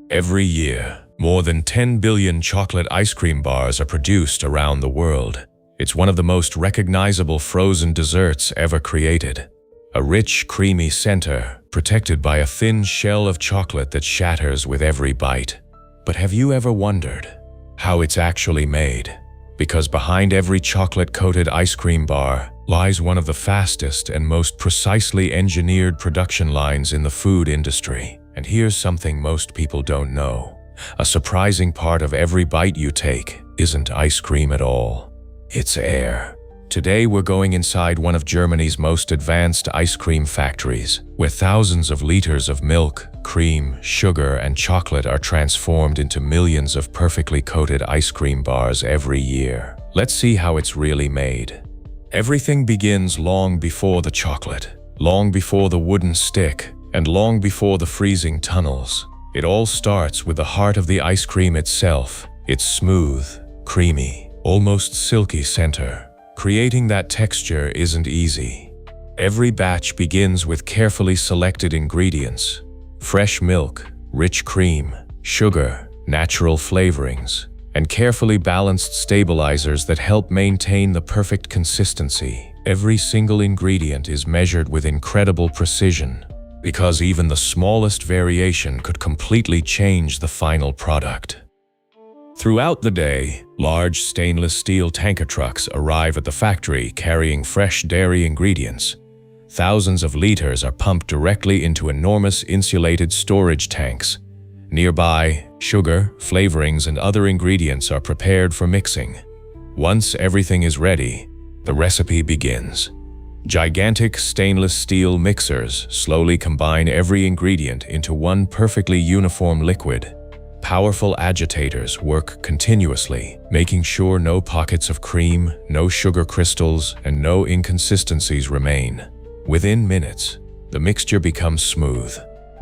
Every year, more than 10 billion chocolate ice cream bars are produced around the world. It's one of the most recognizable frozen desserts ever created. A rich, creamy center, protected by a thin shell of chocolate that shatters with every bite. But have you ever wondered how it's actually made? Because behind every chocolate-coated ice cream bar lies one of the fastest and most precisely engineered production lines in the food industry. And here's something most people don't know. A surprising part of every bite you take isn't ice cream at all. It's air. Today we're going inside one of Germany's most advanced ice cream factories, where thousands of liters of milk, cream, sugar, and chocolate are transformed into millions of perfectly coated ice cream bars every year. Let's see how it's really made. Everything begins long before the chocolate, long before the wooden stick, and long before the freezing tunnels. It all starts with the heart of the ice cream itself, its smooth, creamy, almost silky center. Creating that texture isn't easy. Every batch begins with carefully selected ingredients: fresh milk, rich cream, sugar, natural flavorings, and carefully balanced stabilizers that help maintain the perfect consistency. Every single ingredient is measured with incredible precision, because even the smallest variation could completely change the final product. Throughout the day, large stainless steel tanker trucks arrive at the factory carrying fresh dairy ingredients. Thousands of liters are pumped directly into enormous insulated storage tanks. Nearby, sugar, flavorings, and other ingredients are prepared for mixing. Once everything is ready, the recipe begins. Gigantic stainless steel mixers slowly combine every ingredient into one perfectly uniform liquid. Powerful agitators work continuously, making sure no pockets of cream, no sugar crystals, and no inconsistencies remain. Within minutes, the mixture becomes smooth,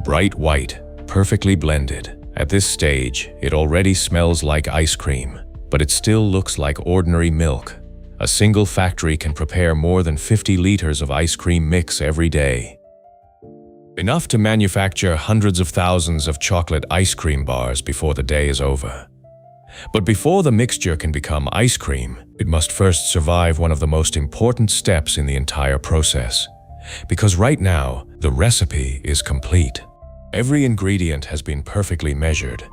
bright white, perfectly blended. At this stage, it already smells like ice cream, but it still looks like ordinary milk. A single factory can prepare more than 50 liters of ice cream mix every day. Enough to manufacture hundreds of thousands of chocolate ice cream bars before the day is over. But before the mixture can become ice cream, it must first survive one of the most important steps in the entire process. Because right now, the recipe is complete. Every ingredient has been perfectly measured.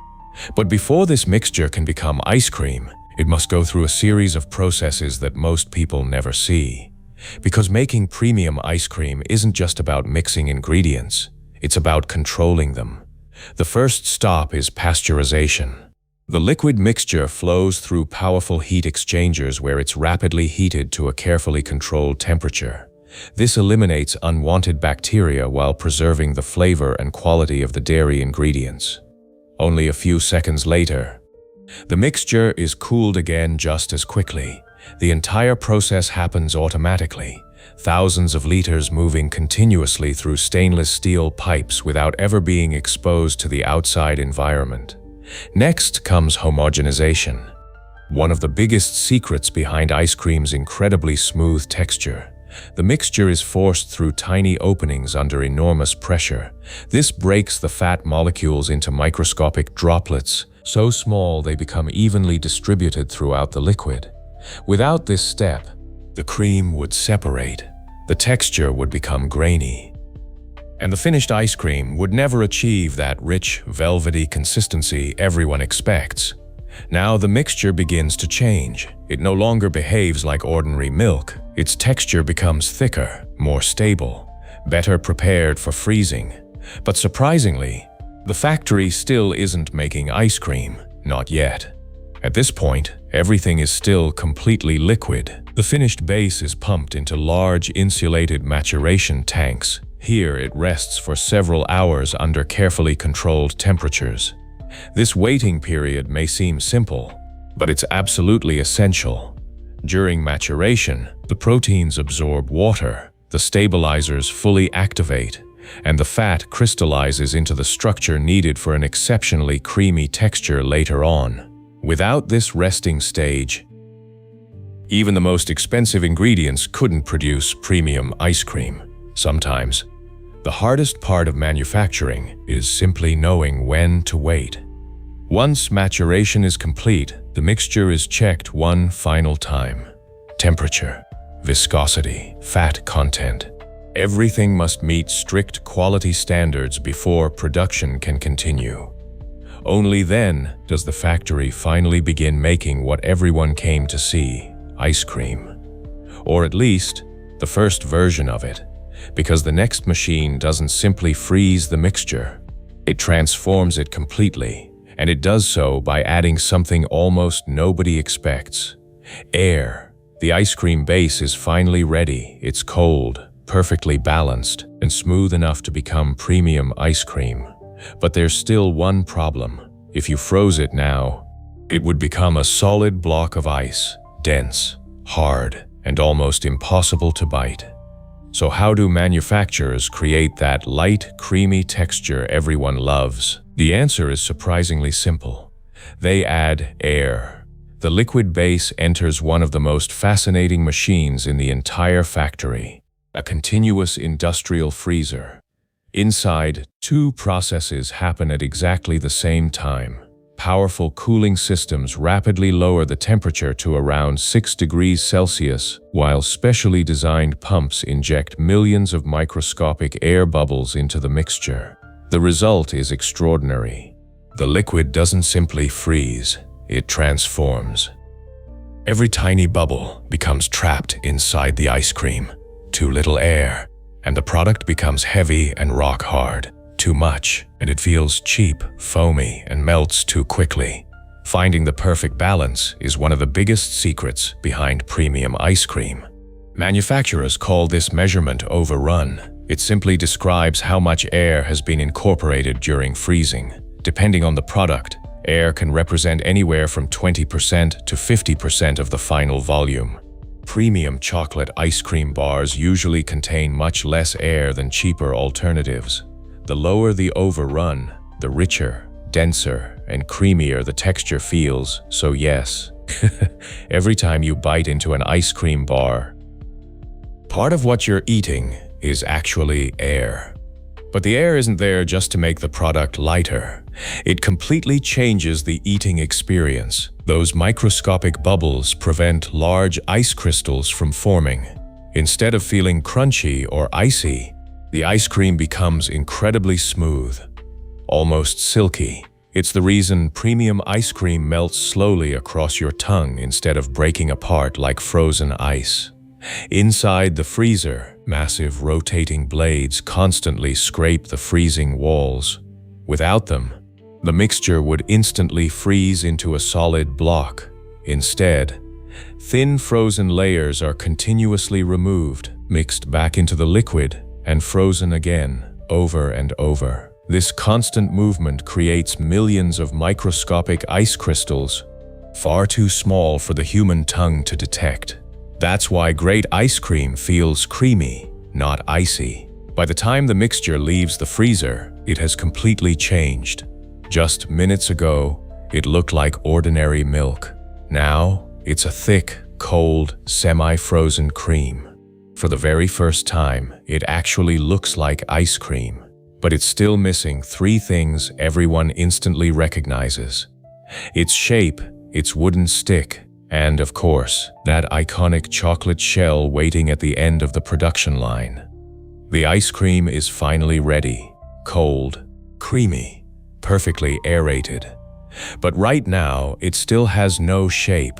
But before this mixture can become ice cream, it must go through a series of processes that most people never see. Because making premium ice cream isn't just about mixing ingredients, it's about controlling them. The first stop is pasteurization. The liquid mixture flows through powerful heat exchangers where it's rapidly heated to a carefully controlled temperature. This eliminates unwanted bacteria while preserving the flavor and quality of the dairy ingredients. Only a few seconds later, the mixture is cooled again just as quickly. The entire process happens automatically, thousands of liters moving continuously through stainless steel pipes without ever being exposed to the outside environment. Next comes homogenization, one of the biggest secrets behind ice cream's incredibly smooth texture. The mixture is forced through tiny openings under enormous pressure. This breaks the fat molecules into microscopic droplets, so small they become evenly distributed throughout the liquid. Without this step, the cream would separate, the texture would become grainy, and the finished ice cream would never achieve that rich, velvety consistency everyone expects. Now the mixture begins to change. It no longer behaves like ordinary milk. Its texture becomes thicker, more stable, better prepared for freezing. But surprisingly, the factory still isn't making ice cream, not yet. At this point, everything is still completely liquid. The finished base is pumped into large insulated maturation tanks. Here it rests for several hours under carefully controlled temperatures. This waiting period may seem simple, but it's absolutely essential. During maturation, the proteins absorb water, the stabilizers fully activate, and the fat crystallizes into the structure needed for an exceptionally creamy texture later on. Without this resting stage, even the most expensive ingredients couldn't produce premium ice cream. Sometimes, The hardest part of manufacturing is simply knowing when to wait. Once maturation is complete, the mixture is checked one final time. Temperature, viscosity, fat content. Everything must meet strict quality standards before production can continue. Only then does the factory finally begin making what everyone came to see, ice cream. Or at least, the first version of it, because the next machine doesn't simply freeze the mixture. It transforms it completely, and it does so by adding something almost nobody expects: air. The ice cream base is finally ready. It's cold, perfectly balanced, and smooth enough to become premium ice cream. But there's still one problem. If you froze it now, it would become a solid block of ice, dense, hard, and almost impossible to bite. So how do manufacturers create that light, creamy texture everyone loves? The answer is surprisingly simple. They add air. The liquid base enters one of the most fascinating machines in the entire factory, a continuous industrial freezer. Inside, two processes happen at exactly the same time. Powerful cooling systems rapidly lower the temperature to around 6 degrees Celsius, while specially designed pumps inject millions of microscopic air bubbles into the mixture. The result is extraordinary. The liquid doesn't simply freeze, it transforms. Every tiny bubble becomes trapped inside the ice cream. Too little air, and the product becomes heavy and rock hard. Too much, and it feels cheap, foamy, and melts too quickly. Finding the perfect balance is one of the biggest secrets behind premium ice cream. Manufacturers call this measurement overrun. It simply describes how much air has been incorporated during freezing. Depending on the product, air can represent anywhere from 20% to 50% of the final volume. Premium chocolate ice cream bars usually contain much less air than cheaper alternatives. The lower the overrun, the richer, denser, and creamier the texture feels. So yes, every time you bite into an ice cream bar, part of what you're eating is actually air. But the air isn't there just to make the product lighter. It completely changes the eating experience. Those microscopic bubbles prevent large ice crystals from forming. Instead of feeling crunchy or icy, the ice cream becomes incredibly smooth, almost silky. It's the reason premium ice cream melts slowly across your tongue instead of breaking apart like frozen ice. Inside the freezer, massive rotating blades constantly scrape the freezing walls. Without them, the mixture would instantly freeze into a solid block. Instead, thin frozen layers are continuously removed, mixed back into the liquid, and frozen again, over and over. This constant movement creates millions of microscopic ice crystals, far too small for the human tongue to detect. That's why great ice cream feels creamy, not icy. By the time the mixture leaves the freezer, it has completely changed. Just minutes ago, it looked like ordinary milk. Now, it's a thick, cold, semi-frozen cream. For the very first time, it actually looks like ice cream. But it's still missing three things everyone instantly recognizes: its shape, its wooden stick, and, of course, that iconic chocolate shell waiting at the end of the production line. The ice cream is finally ready, cold, creamy, perfectly aerated. But right now, it still has no shape,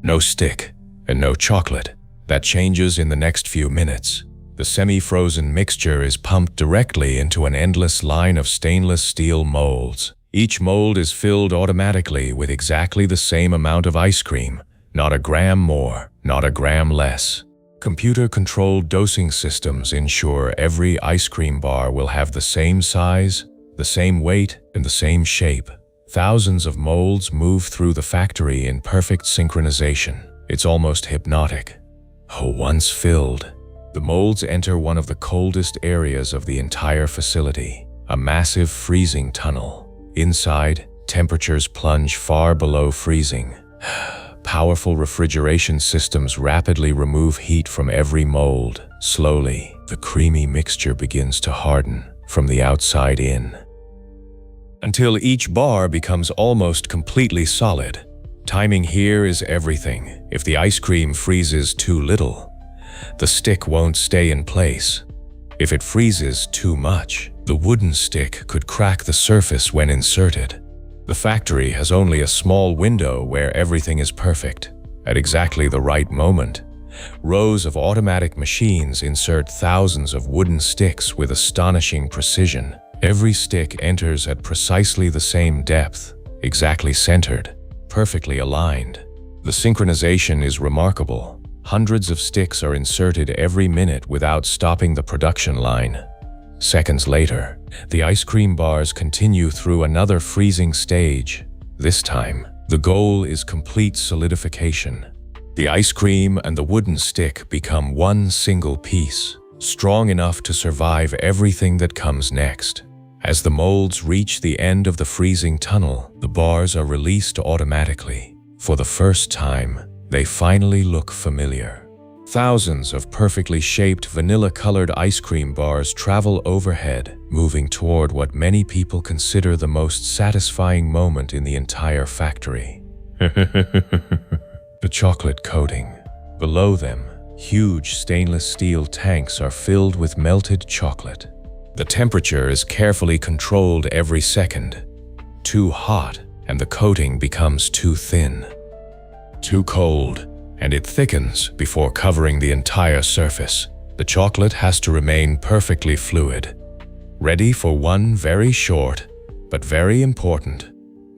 no stick, and no chocolate. That changes in the next few minutes. The semi-frozen mixture is pumped directly into an endless line of stainless steel molds. Each mold is filled automatically with exactly the same amount of ice cream, not a gram more, not a gram less. Computer-controlled dosing systems ensure every ice cream bar will have the same size, the same weight, and the same shape. Thousands of molds move through the factory in perfect synchronization. It's almost hypnotic. Once filled, the molds enter one of the coldest areas of the entire facility, a massive freezing tunnel. Inside, temperatures plunge far below freezing. Powerful refrigeration systems rapidly remove heat from every mold. Slowly, the creamy mixture begins to harden from the outside in, until each bar becomes almost completely solid. Timing here is everything. If the ice cream freezes too little, the stick won't stay in place. If it freezes too much, the wooden stick could crack the surface when inserted. The factory has only a small window where everything is perfect. At exactly the right moment, rows of automatic machines insert thousands of wooden sticks with astonishing precision. Every stick enters at precisely the same depth, exactly centered, perfectly aligned. The synchronization is remarkable. Hundreds of sticks are inserted every minute without stopping the production line. Seconds later, the ice cream bars continue through another freezing stage. This time, the goal is complete solidification. The ice cream and the wooden stick become one single piece, strong enough to survive everything that comes next. As the molds reach the end of the freezing tunnel, the bars are released automatically. For the first time, they finally look familiar. Thousands of perfectly shaped vanilla-colored ice cream bars travel overhead, moving toward what many people consider the most satisfying moment in the entire factory. The chocolate coating. Below them, huge stainless steel tanks are filled with melted chocolate. The temperature is carefully controlled every second. Too hot, and the coating becomes too thin. Too cold, and it thickens before covering the entire surface. The chocolate has to remain perfectly fluid, ready for one very short, but very important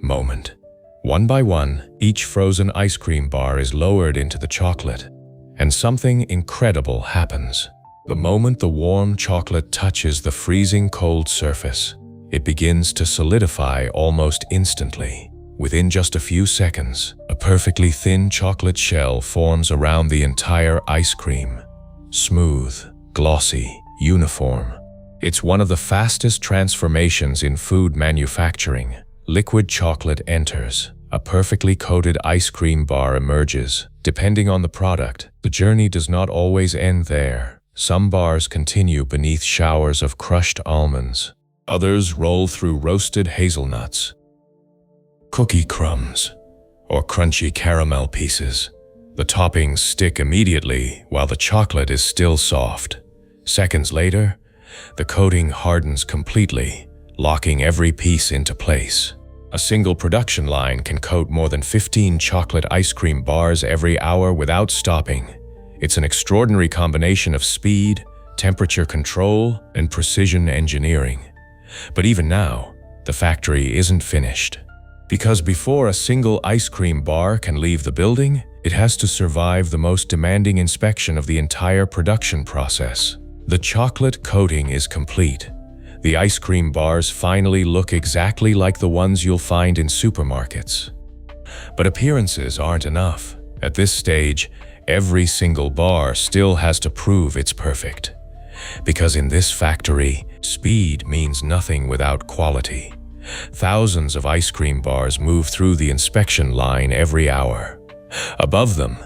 moment. One by one, each frozen ice cream bar is lowered into the chocolate, and something incredible happens. The moment the warm chocolate touches the freezing cold surface, it begins to solidify almost instantly. Within just a few seconds, a perfectly thin chocolate shell forms around the entire ice cream. Smooth, glossy, uniform. It's one of the fastest transformations in food manufacturing. Liquid chocolate enters. A perfectly coated ice cream bar emerges. Depending on the product, the journey does not always end there. Some bars continue beneath showers of crushed almonds. Others roll through roasted hazelnuts, cookie crumbs, or crunchy caramel pieces. The toppings stick immediately while the chocolate is still soft. Seconds later, the coating hardens completely, locking every piece into place. A single production line can coat more than 15 chocolate ice cream bars every hour without stopping. It's an extraordinary combination of speed, temperature control, and precision engineering. But even now, the factory isn't finished. Because before a single ice cream bar can leave the building, it has to survive the most demanding inspection of the entire production process. The chocolate coating is complete. The ice cream bars finally look exactly like the ones you'll find in supermarkets. But appearances aren't enough. At this stage, every single bar still has to prove it's perfect. Because in this factory, speed means nothing without quality. Thousands of ice cream bars move through the inspection line every hour. Above them,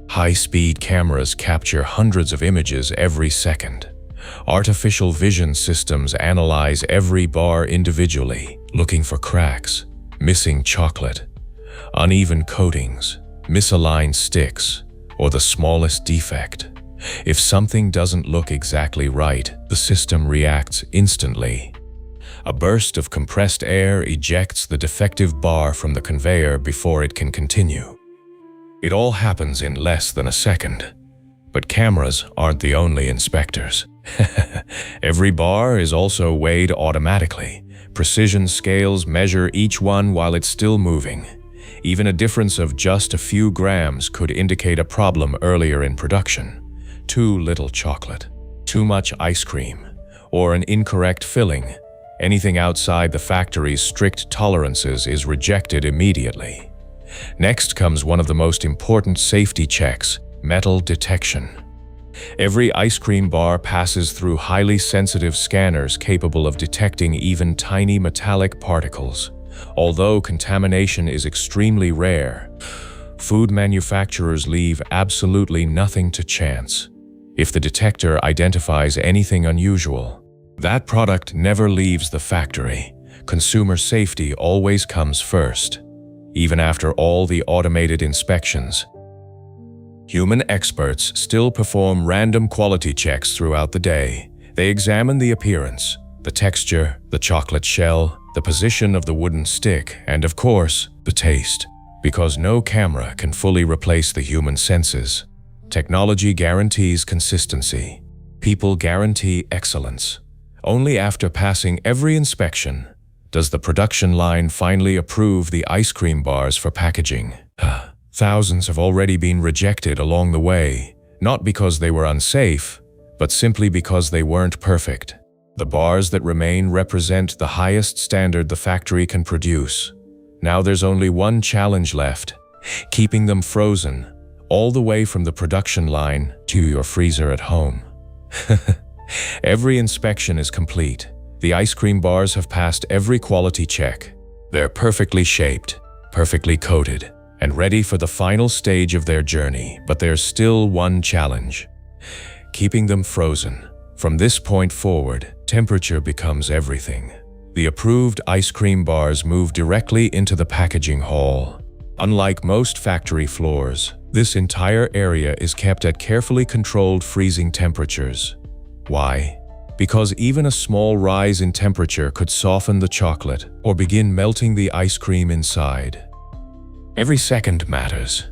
high-speed cameras capture hundreds of images every second. Artificial vision systems analyze every bar individually, looking for cracks, missing chocolate, uneven coatings, misaligned sticks, or the smallest defect. If something doesn't look exactly right, the system reacts instantly. A burst of compressed air ejects the defective bar from the conveyor before it can continue. It all happens in less than a second. But cameras aren't the only inspectors. Every bar is also weighed automatically. Precision scales measure each one while it's still moving. Even a difference of just a few grams could indicate a problem earlier in production. Too little chocolate, too much ice cream, or an incorrect filling. Anything outside the factory's strict tolerances is rejected immediately. Next comes one of the most important safety checks: metal detection. Every ice cream bar passes through highly sensitive scanners capable of detecting even tiny metallic particles. Although contamination is extremely rare, Food manufacturers leave absolutely nothing to chance. If the detector identifies anything unusual, that product never leaves the factory. Consumer safety always comes first, even after all the automated inspections. Human experts still perform random quality checks throughout the day. They examine the appearance, the texture, the chocolate shell, the position of the wooden stick, and of course, the taste. Because no camera can fully replace the human senses. Technology guarantees consistency. People guarantee excellence. Only after passing every inspection does the production line finally approve the ice cream bars for packaging. Thousands have already been rejected along the way, not because they were unsafe, but simply because they weren't perfect. The bars that remain represent the highest standard the factory can produce. Now there's only one challenge left: keeping them frozen, all the way from the production line to your freezer at home. Every inspection is complete. The ice cream bars have passed every quality check. They're perfectly shaped, perfectly coated, and ready for the final stage of their journey. But there's still one challenge: keeping them frozen. From this point forward, temperature becomes everything. The approved ice cream bars move directly into the packaging hall. Unlike most factory floors, this entire area is kept at carefully controlled freezing temperatures. Why? Because even a small rise in temperature could soften the chocolate or begin melting the ice cream inside. Every second matters.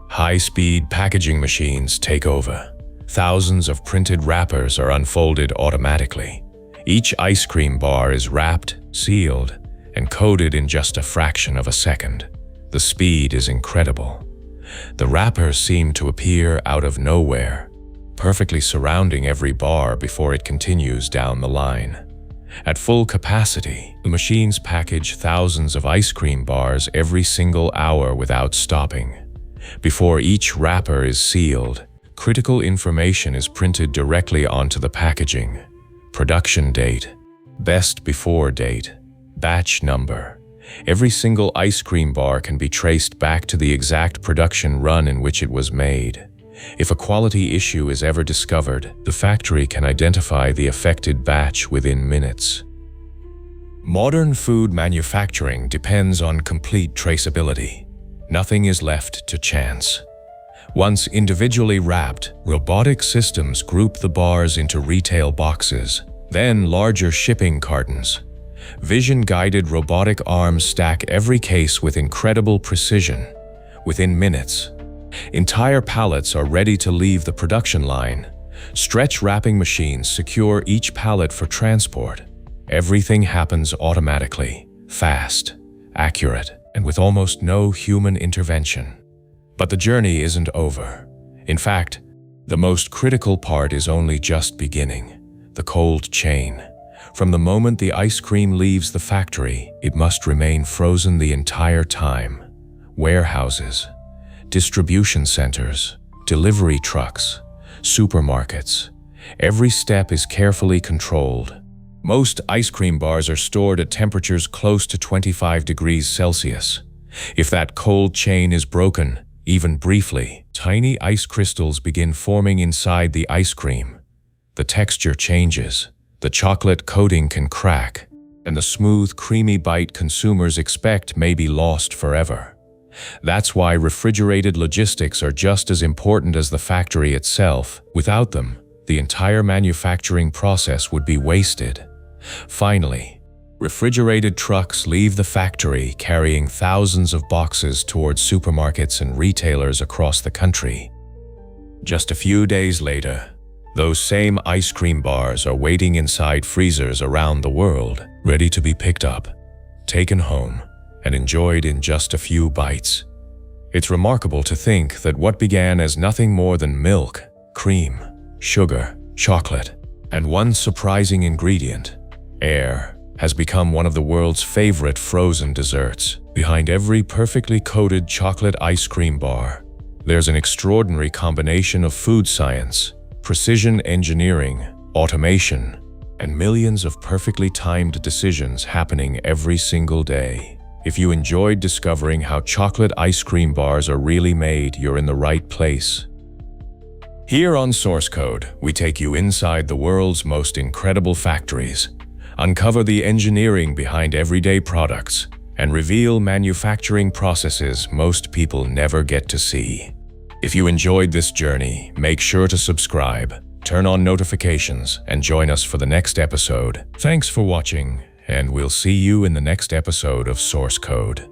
High-speed packaging machines take over. Thousands of printed wrappers are unfolded automatically. Each ice cream bar is wrapped, sealed, and coated in just a fraction of a second. The speed is incredible. The wrappers seem to appear out of nowhere, perfectly surrounding every bar before it continues down the line. At full capacity, the machines package thousands of ice cream bars every single hour without stopping. Before each wrapper is sealed, critical information is printed directly onto the packaging. Production date, best before date, batch number. Every single ice cream bar can be traced back to the exact production run in which it was made. If a quality issue is ever discovered, the factory can identify the affected batch within minutes. Modern food manufacturing depends on complete traceability. Nothing is left to chance. Once individually wrapped, robotic systems group the bars into retail boxes, then larger shipping cartons. Vision-guided robotic arms stack every case with incredible precision. Within minutes, entire pallets are ready to leave the production line. Stretch wrapping machines secure each pallet for transport. Everything happens automatically, fast, accurate, and with almost no human intervention. But the journey isn't over. In fact, the most critical part is only just beginning: the cold chain. From the moment the ice cream leaves the factory, it must remain frozen the entire time. Warehouses, distribution centers, delivery trucks, supermarkets. Every step is carefully controlled. Most ice cream bars are stored at temperatures close to 25 degrees Celsius. If that cold chain is broken, even briefly, tiny ice crystals begin forming inside the ice cream. The texture changes, the chocolate coating can crack, and the smooth, creamy bite consumers expect may be lost forever. That's why refrigerated logistics are just as important as the factory itself. Without them, the entire manufacturing process would be wasted. Finally, refrigerated trucks leave the factory carrying thousands of boxes towards supermarkets and retailers across the country. Just a few days later, those same ice cream bars are waiting inside freezers around the world, ready to be picked up, taken home, and enjoyed in just a few bites. It's remarkable to think that what began as nothing more than milk, cream, sugar, chocolate, and one surprising ingredient, air, has become one of the world's favorite frozen desserts. Behind every perfectly coated chocolate ice cream bar, there's an extraordinary combination of food science, precision engineering, automation, and millions of perfectly timed decisions happening every single day. If you enjoyed discovering how chocolate ice cream bars are really made, you're in the right place. Here on Source Code, we take you inside the world's most incredible factories, uncover the engineering behind everyday products, and reveal manufacturing processes most people never get to see. If you enjoyed this journey, make sure to subscribe, turn on notifications, and join us for the next episode. Thanks for watching, and we'll see you in the next episode of Source Code.